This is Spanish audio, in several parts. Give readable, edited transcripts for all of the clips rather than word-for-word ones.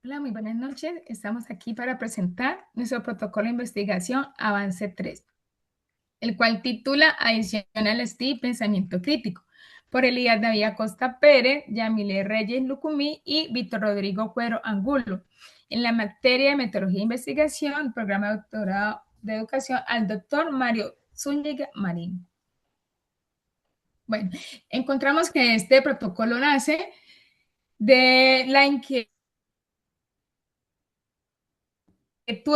Hola, muy buenas noches. Estamos aquí para presentar nuestro protocolo de investigación Avance 3, el cual titula Adicional STI Pensamiento Crítico, por Elías David Acosta Pérez, Yamile Reyes Lucumí y Víctor Rodrigo Cuero Angulo. En la materia de metodología de investigación, programa de doctorado de educación al doctor Mario Zúñiga Marín. Bueno, encontramos que este protocolo nace de la inquietud,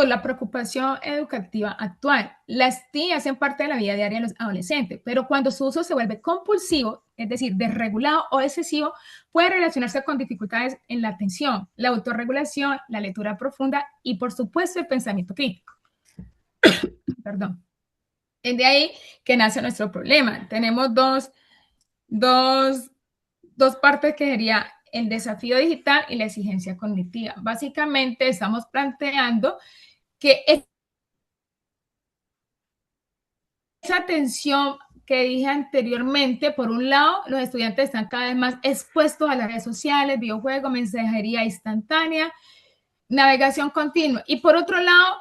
la preocupación educativa actual. Las TI hacen parte de la vida diaria de los adolescentes, pero cuando su uso se vuelve compulsivo, es decir, desregulado o excesivo, puede relacionarse con dificultades en la atención, la autorregulación, la lectura profunda y, por supuesto, el pensamiento crítico. Perdón. Es de ahí que nace nuestro problema. Tenemos dos partes que sería el desafío digital y la exigencia cognitiva. Básicamente estamos planteando que esa tensión que dije anteriormente, por un lado, los estudiantes están cada vez más expuestos a las redes sociales, videojuegos, mensajería instantánea, navegación continua. Y por otro lado,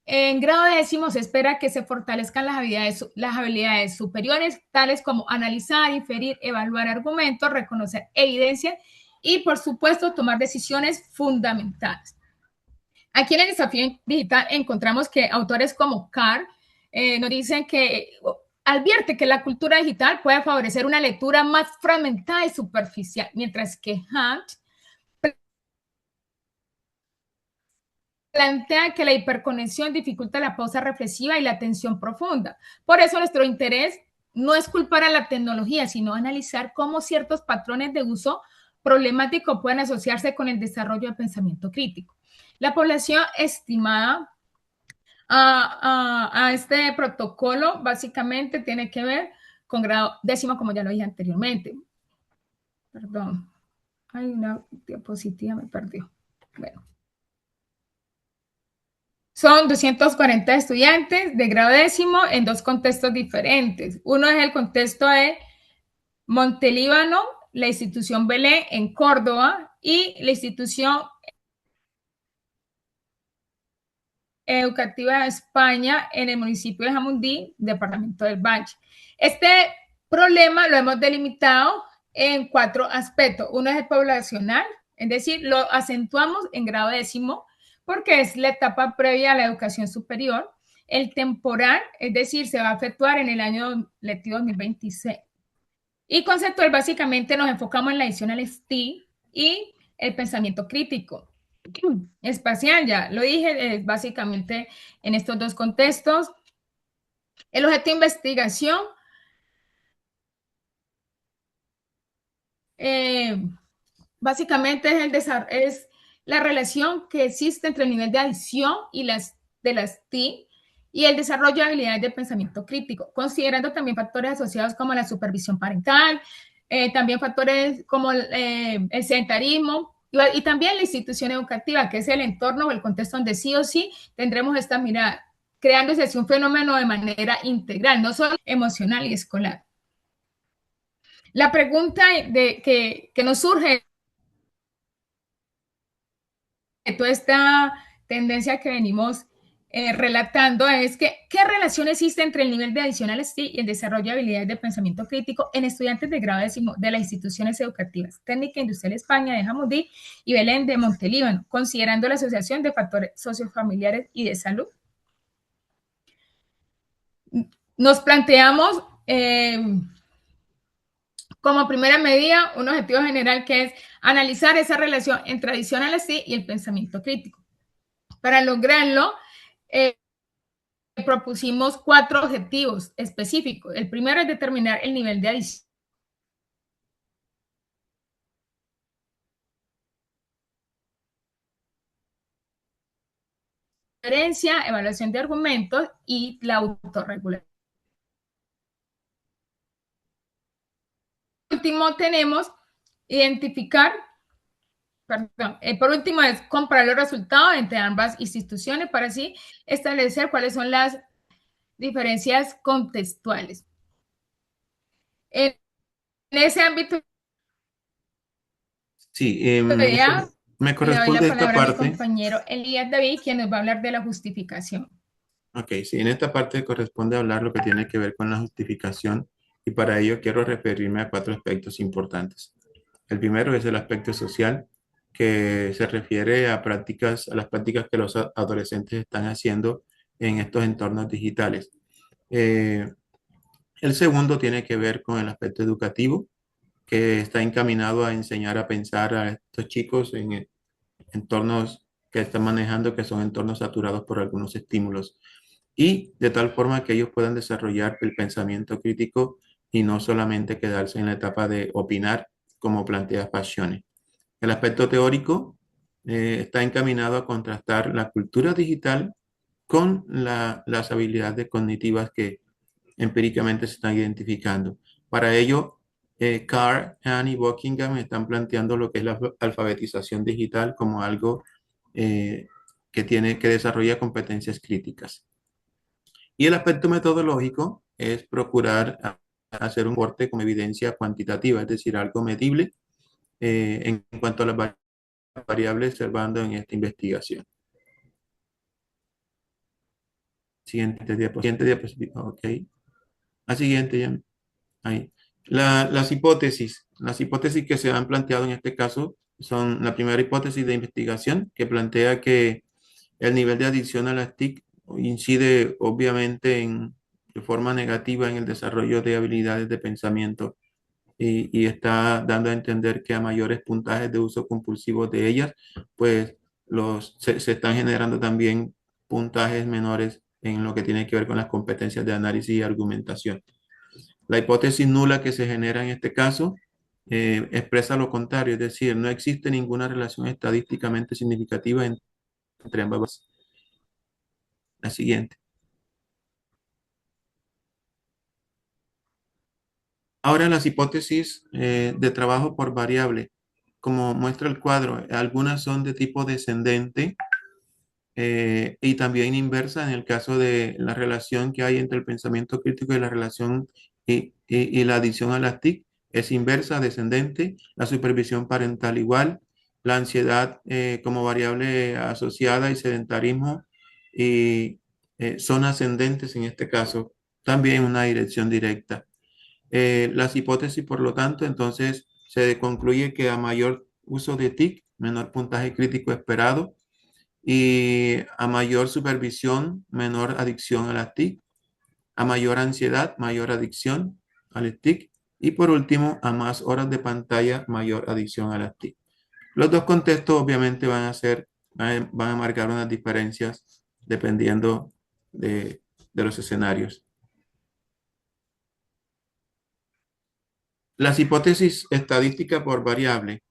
en grado décimo se espera que se fortalezcan las habilidades superiores, tales como analizar, inferir, evaluar argumentos, reconocer evidencia y, por supuesto, tomar decisiones fundamentales. Aquí en el desafío digital encontramos que autores como Carr nos dicen que advierte que la cultura digital puede favorecer una lectura más fragmentada y superficial, mientras que Hunt plantea que la hiperconexión dificulta la pausa reflexiva y la atención profunda. Por eso nuestro interés no es culpar a la tecnología, sino analizar cómo ciertos patrones de uso problemático pueden asociarse con el desarrollo del pensamiento crítico. La población estimada a este protocolo básicamente tiene que ver con grado décimo, como ya lo dije anteriormente. Perdón, hay una diapositiva, me perdió. Bueno, son 240 estudiantes de grado décimo en dos contextos diferentes. Uno es el contexto de Montelíbano, la institución Belén en Córdoba y la institución educativa de España en el municipio de Jamundí, departamento del Valle. Este problema lo hemos delimitado en 4 aspectos. Uno es el poblacional, es decir, lo acentuamos en grado décimo porque es la etapa previa a la educación superior. El temporal, es decir, se va a efectuar en el año lectivo 2026. Y conceptual, básicamente nos enfocamos en la edición al STI y el pensamiento crítico. Espacial, ya lo dije, básicamente en estos dos contextos. El objeto de investigación básicamente es la relación que existe entre el nivel de adición y de las TI y el desarrollo de habilidades de pensamiento crítico, considerando también factores asociados como la supervisión parental, también factores como el sedentarismo y también la institución educativa, que es el entorno o el contexto donde sí o sí tendremos esta mirada, creándose así un fenómeno de manera integral, no solo emocional y escolar. La pregunta que nos surge de toda esta tendencia que venimos relatando es que qué relación existe entre el nivel de adicional STI y el desarrollo de habilidades de pensamiento crítico en estudiantes de grado décimo de las instituciones educativas Técnica Industrial España de Jamundí y Belén de Montelíbano, considerando la asociación de factores sociofamiliares y de salud. Nos planteamos como primera medida un objetivo general que es analizar esa relación entre adicional STI y el pensamiento crítico. Para lograrlo, propusimos 4 objetivos específicos. El primero es determinar el nivel de adición, evaluación de argumentos y la autorregulación. Por último, tenemos identificar, perdón, por último es comparar los resultados entre ambas instituciones para así establecer cuáles son las diferencias contextuales. En ese ámbito, Sí, ya Me Le doy la corresponde esta palabra a mi parte. compañero Elías David, quien nos va a hablar de la justificación. Ok, sí, en esta parte corresponde hablar lo que tiene que ver con la justificación y para ello quiero referirme a cuatro aspectos importantes. El primero es el aspecto social, que se refiere a prácticas, a las prácticas que los adolescentes están haciendo en estos entornos digitales. Eh, el segundo tiene que ver con el aspecto educativo, que está encaminado a enseñar a pensar a estos chicos en entornos que están manejando, que son entornos saturados por algunos estímulos, y de tal forma que ellos puedan desarrollar el pensamiento crítico y no solamente quedarse en la etapa de opinar, como plantea Passione. El aspecto teórico está encaminado a contrastar la cultura digital con las habilidades cognitivas que empíricamente se están identificando. Para ello, Carr, Han y Buckingham están planteando lo que es la alfabetización digital como algo eh, que desarrolla competencias críticas. Y el aspecto metodológico es procurar hacer un corte con evidencia cuantitativa, es decir, algo medible en cuanto a las variables observando en esta investigación. Siguiente diapositiva, ok. La siguiente ya. Ahí. Las hipótesis que se han planteado en este caso son la primera hipótesis de investigación que plantea que el nivel de adicción a las TIC incide obviamente de forma negativa en el desarrollo de habilidades de pensamiento y está dando a entender que a mayores puntajes de uso compulsivo de ellas, pues se están generando también puntajes menores en lo que tiene que ver con las competencias de análisis y argumentación. La hipótesis nula que se genera en este caso expresa lo contrario, es decir, no existe ninguna relación estadísticamente significativa entre ambas. La siguiente. Ahora las hipótesis de trabajo por variable, como muestra el cuadro, algunas son de tipo descendente y también inversa en el caso de la relación que hay entre el pensamiento crítico y la relación y la adición a las TIC es inversa, descendente, la supervisión parental igual, la ansiedad como variable asociada y sedentarismo y son ascendentes en este caso, también una dirección directa. Las hipótesis, por lo tanto, entonces se concluye que a mayor uso de TIC, menor puntaje crítico esperado, y a mayor supervisión, menor adicción a las TIC, a mayor ansiedad, mayor adicción al TIC, y por último, a más horas de pantalla, mayor adicción a las TIC. Los dos contextos obviamente van a marcar unas diferencias dependiendo de los escenarios. Las hipótesis estadísticas por variable.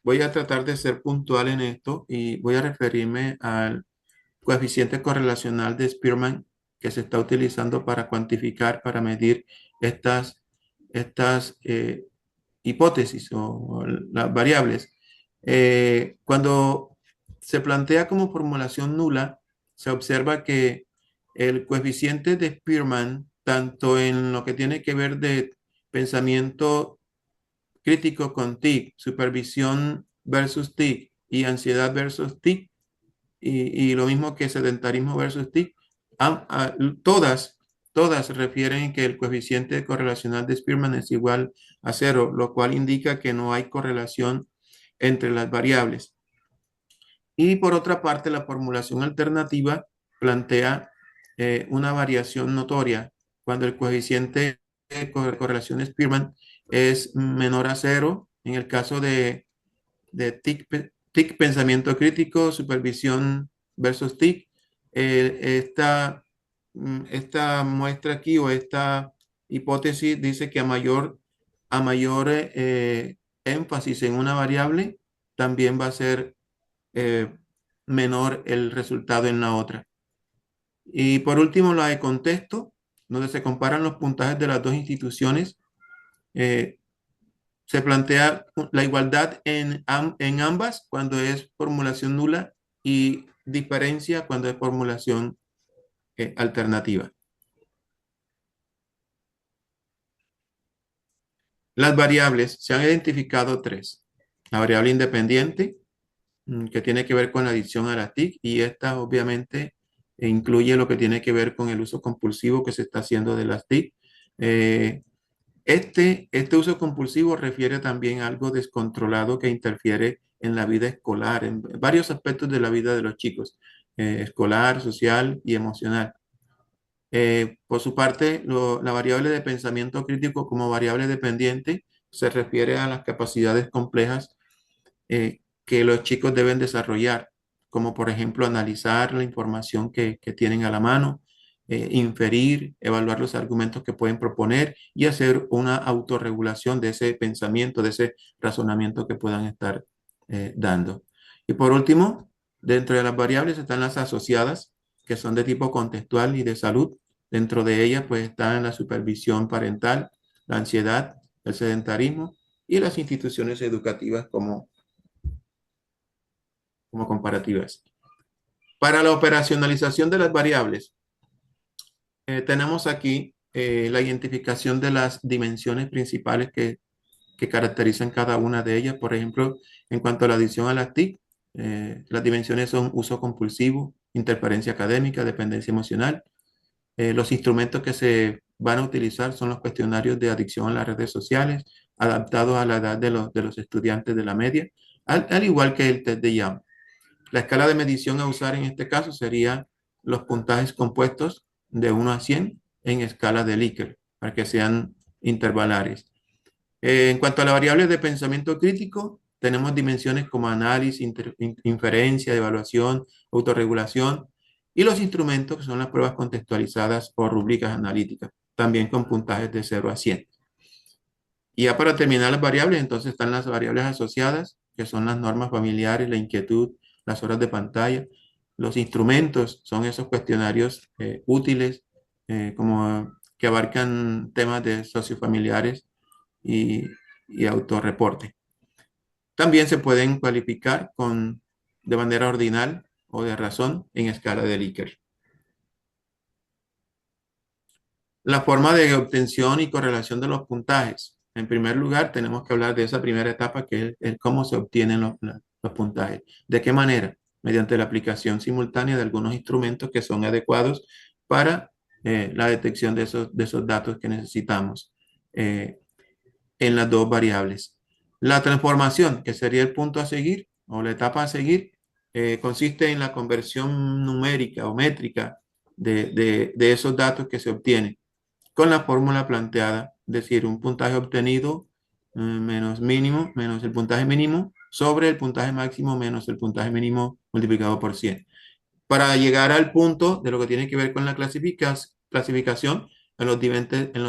Voy a tratar de ser puntual en esto y voy a referirme al coeficiente correlacional de Spearman que se está utilizando para cuantificar, para medir estas hipótesis o las variables. Cuando se plantea como formulación nula, se observa que el coeficiente de Spearman, tanto en lo que tiene que ver de pensamiento crítico con TIC, supervisión versus TIC y ansiedad versus TIC, y lo mismo que sedentarismo versus TIC, todas, todas refieren que el coeficiente correlacional de Spearman es igual a cero, lo cual indica que no hay correlación entre las variables. Y por otra parte, la formulación alternativa plantea una variación notoria cuando el coeficiente de correlación de Spearman es menor a cero, en el caso de TIC, pensamiento crítico, supervisión versus TIC. Esta muestra aquí o esta hipótesis dice que a mayor énfasis en una variable, también va a ser eh, menor el resultado en la otra. Y por último, la de contexto, donde se comparan los puntajes de las dos instituciones. Eh, Se plantea la igualdad en ambas cuando es formulación nula y diferencia cuando es formulación alternativa. Las variables, se han identificado tres. La variable independiente, que tiene que ver con la adicción a las TIC, y esta obviamente incluye lo que tiene que ver con el uso compulsivo que se está haciendo de las TIC. Eh, este uso compulsivo refiere también a algo descontrolado que interfiere en la vida escolar, en varios aspectos de la vida de los chicos, escolar, social y emocional. Por su parte, la variable de pensamiento crítico como variable dependiente se refiere a las capacidades complejas que los chicos deben desarrollar, como por ejemplo analizar la información que tienen a la mano, inferir, evaluar los argumentos que pueden proponer y hacer una autorregulación de ese pensamiento, de ese razonamiento que puedan estar dando. Y por último, dentro de las variables están las asociadas, que son de tipo contextual y de salud. Dentro de ellas, pues están la supervisión parental, la ansiedad, el sedentarismo y las instituciones educativas como comparativas. Para la operacionalización de las variables, tenemos aquí la identificación de las dimensiones principales que caracterizan cada una de ellas. Por ejemplo, en cuanto a la adición a las TIC, las dimensiones son uso compulsivo, interferencia académica, dependencia emocional. Los instrumentos que se van a utilizar son los cuestionarios de adicción a las redes sociales, adaptados a la edad de los estudiantes de la media, al igual que el test de Young. La escala de medición a usar en este caso sería los puntajes compuestos de 1 a 100 en escala de Likert, para que sean intervalares. En cuanto a la variable de pensamiento crítico, tenemos dimensiones como análisis, inferencia, evaluación, autorregulación y los instrumentos que son las pruebas contextualizadas o rúbricas analíticas, también con puntajes de 0 a 100. Y ya para terminar las variables, entonces están las variables asociadas, que son las normas familiares, la inquietud, las horas de pantalla. Los instrumentos son esos cuestionarios útiles, como que abarcan temas de sociofamiliares y, y autorreporte. También se pueden cualificar de manera ordinal o de razón en escala de Likert. La forma de obtención y correlación de los puntajes. En primer lugar, tenemos que hablar de esa primera etapa, que es cómo se obtienen los puntajes. ¿De qué manera? Mediante la aplicación simultánea de algunos instrumentos que son adecuados para la detección de esos datos que necesitamos en las dos variables. La transformación, que sería el punto a seguir o la etapa a seguir, consiste en la conversión numérica o métrica de esos datos que se obtienen con la fórmula planteada, es decir, un puntaje obtenido menos mínimo, menos el puntaje mínimo, sobre el puntaje máximo menos el puntaje mínimo multiplicado por 100. Para llegar al punto de lo que tiene que ver con la clasificación en los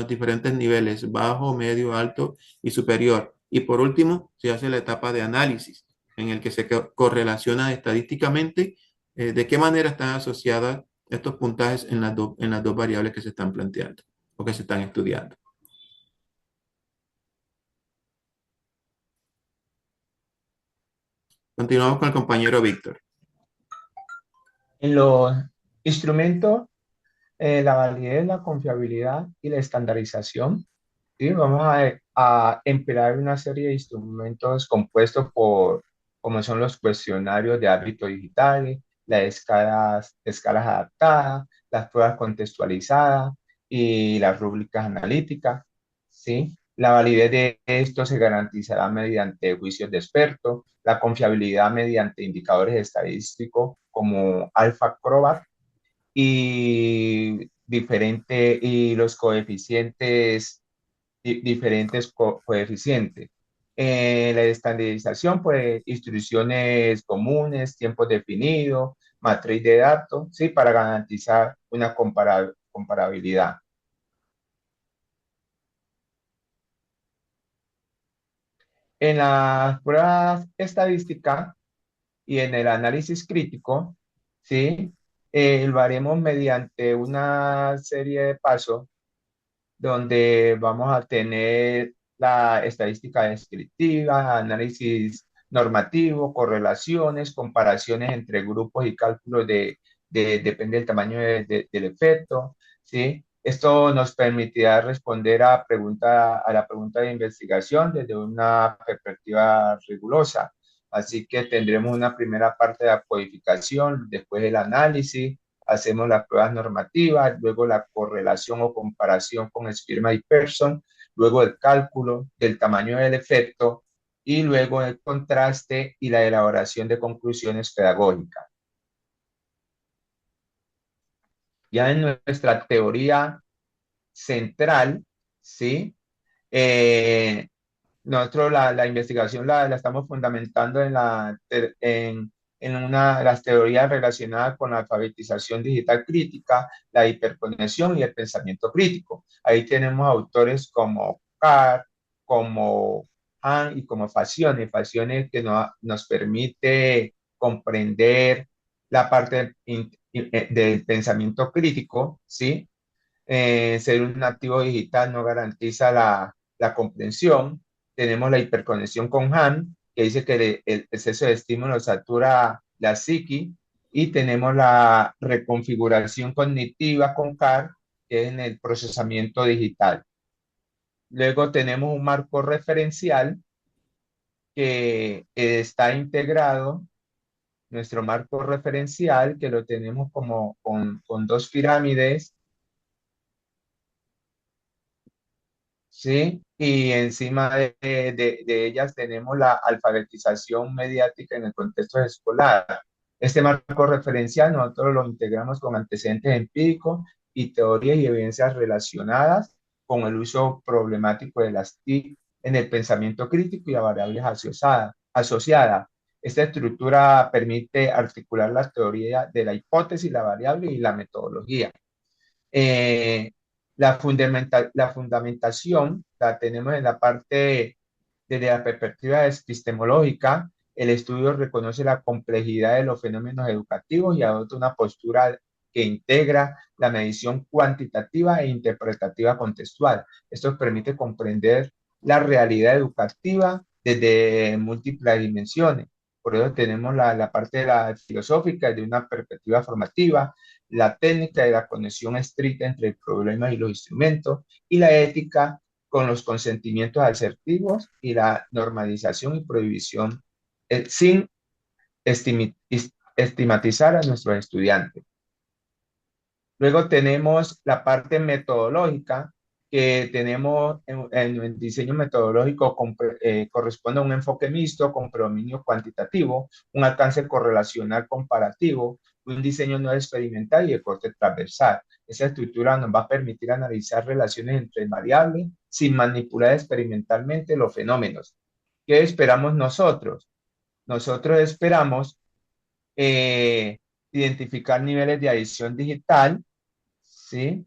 diferentes niveles, bajo, medio, alto y superior. Y por último, se hace la etapa de análisis, en el que se correlaciona estadísticamente de qué manera están asociadas estos puntajes en las dos variables que se están planteando o que se están estudiando. Continuamos con el compañero Víctor. En los instrumentos, la validez, la confiabilidad y la estandarización, ¿sí? Vamos a emplear una serie de instrumentos compuestos como son los cuestionarios de hábitos digitales, las escalas adaptadas, las pruebas contextualizadas y las rúbricas analíticas, ¿sí? La validez de esto se garantizará mediante juicios de expertos, la confiabilidad mediante indicadores estadísticos como AlphaCrobat y los coeficientes, diferentes coeficientes. La estandarización, pues instrucciones comunes, tiempos definidos, matriz de datos, ¿sí? Para garantizar una comparabilidad. En las pruebas estadísticas y en el análisis crítico, ¿sí? Lo haremos mediante una serie de pasos donde vamos a tener la estadística descriptiva, análisis normativo, correlaciones, comparaciones entre grupos y cálculos depende del tamaño del efecto, ¿sí? Esto nos permitirá responder a la pregunta de investigación desde una perspectiva rigurosa, Así que tendremos una primera parte de la codificación, después el análisis, hacemos las pruebas normativas, luego la correlación o comparación con Spearman y Pearson, luego el cálculo del tamaño del efecto y luego el contraste y la elaboración de conclusiones pedagógicas. Ya en nuestra teoría central, ¿sí? Nosotros la investigación la estamos fundamentando en una de las teorías relacionadas con la alfabetización digital crítica, la hiperconexión y el pensamiento crítico. Ahí tenemos autores como Carr, como Han y como Fazione. Fazione que nos permite comprender la parte del pensamiento crítico, ¿sí? Ser un nativo digital no garantiza la comprensión. Tenemos la hiperconexión con Han, que dice que el exceso de estímulo satura la psiqui, y tenemos la reconfiguración cognitiva con Carr, que es en el procesamiento digital. Luego tenemos un marco referencial que está integrado, nuestro marco referencial, que lo tenemos como con dos pirámides, ¿sí? Y encima de ellas tenemos la alfabetización mediática en el contexto escolar. Este marco referencial nosotros lo integramos con antecedentes empíricos y teorías y evidencias relacionadas con el uso problemático de las TIC en el pensamiento crítico y a variables asociadas. Esta estructura permite articular las teorías de la hipótesis, la variable y la metodología. Eh, la fundamentación la tenemos en la parte desde la perspectiva epistemológica. El estudio reconoce la complejidad de los fenómenos educativos y adopta una postura que integra la medición cuantitativa e interpretativa contextual. Esto permite comprender la realidad educativa desde múltiples dimensiones. Por eso tenemos la parte de la filosófica de una perspectiva formativa, la técnica de la conexión estricta entre el problema y los instrumentos, y la ética con los consentimientos asertivos y la normalización y prohibición sin estigmatizar a nuestros estudiantes. Luego tenemos la parte metodológica, que tenemos en el diseño metodológico corresponde a un enfoque mixto con predominio cuantitativo, un alcance correlacional comparativo, un diseño no experimental y de corte transversal. Esa estructura nos va a permitir analizar relaciones entre variables sin manipular experimentalmente los fenómenos. ¿Qué esperamos nosotros? Nosotros esperamos identificar niveles de adición digital, ¿sí?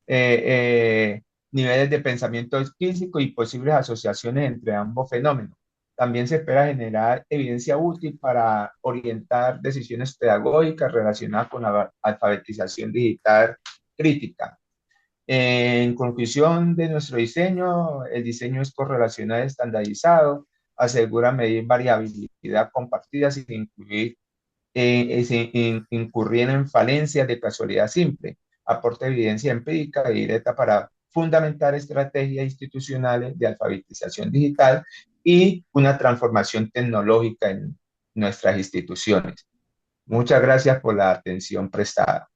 Niveles de pensamiento físico y posibles asociaciones entre ambos fenómenos. También se espera generar evidencia útil para orientar decisiones pedagógicas relacionadas con la alfabetización digital crítica. En conclusión de nuestro diseño, el diseño es correlacional estandarizado, asegura medir variabilidad compartida sin incurrir en falencias de casualidad simple, aporta evidencia empírica y directa para fundamentar estrategias institucionales de alfabetización digital y una transformación tecnológica en nuestras instituciones. Muchas gracias por la atención prestada.